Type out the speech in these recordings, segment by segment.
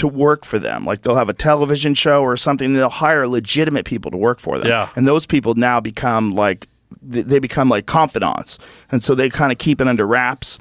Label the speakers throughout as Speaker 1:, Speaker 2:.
Speaker 1: to work for them. Like they'll have a television show or something, and they'll hire legitimate people to work for them.
Speaker 2: Yeah.
Speaker 1: And those people now become like, they become like confidants. And so they kind of keep it under wraps.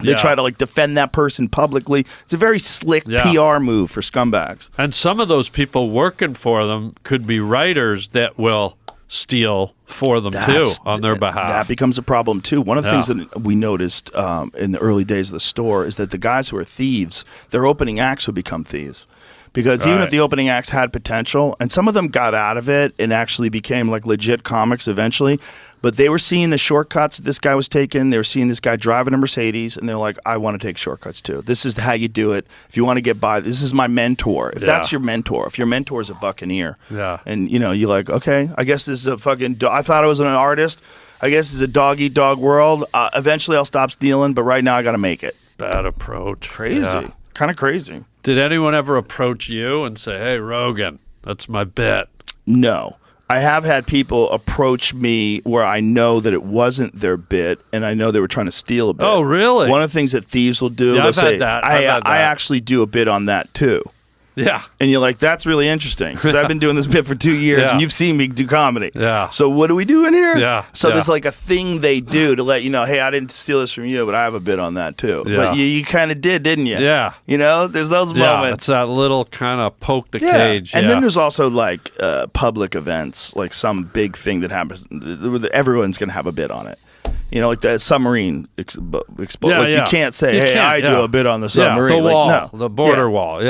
Speaker 1: They try to like defend that person publicly. It's a very slick PR move for scumbags.
Speaker 2: And some of those people working for them could be writers that will steal for them too on their behalf.
Speaker 1: That becomes a problem too. One of the things that we noticed in the early days of the store is that the guys who are thieves, their opening acts would become thieves. Because even if the opening acts had potential, and some of them got out of it and actually became like legit comics eventually, but they were seeing the shortcuts that this guy was taking. They were seeing this guy driving a Mercedes, and they're like, I want to take shortcuts too. This is how you do it. If you want to get by, this is my mentor. If that's your mentor, if your mentor is a buccaneer, and you're like, okay, I guess this is a fucking, I thought I was an artist. I guess it's a dog-eat-dog world. Eventually I'll stop stealing, but right now I got to make it.
Speaker 2: Bad approach.
Speaker 1: Crazy.
Speaker 2: Yeah.
Speaker 1: Kind of crazy.
Speaker 2: Did anyone ever approach you and say, hey, Rogan, that's my bit?
Speaker 1: No. I have had people approach me where I know that it wasn't their bit, and I know they were trying to steal a bit.
Speaker 2: Oh, really?
Speaker 1: One of the things that thieves will do,
Speaker 2: Yeah,
Speaker 1: they'll
Speaker 2: I've
Speaker 1: say,
Speaker 2: had that.
Speaker 1: I actually do a bit on that too.
Speaker 2: Yeah.
Speaker 1: And you're like, that's really interesting, because I've been doing this bit for 2 years, and you've seen me do comedy.
Speaker 2: Yeah.
Speaker 1: So what do we do in here?
Speaker 2: Yeah.
Speaker 1: So there's like a thing they do to let you know, hey, I didn't steal this from you, but I have a bit on that too.
Speaker 2: Yeah.
Speaker 1: But you kind of did, didn't you?
Speaker 2: Yeah.
Speaker 1: You know, there's those
Speaker 2: Yeah,
Speaker 1: moments.
Speaker 2: it's that little kind of poke the cage.
Speaker 1: And then there's also like public events, like some big thing that happens. Everyone's going to have a bit on it. You know, like the submarine explosion. You can't say, hey, I do a bit on the submarine.
Speaker 2: Yeah, the wall,
Speaker 1: like, no.
Speaker 2: the border wall. Yeah.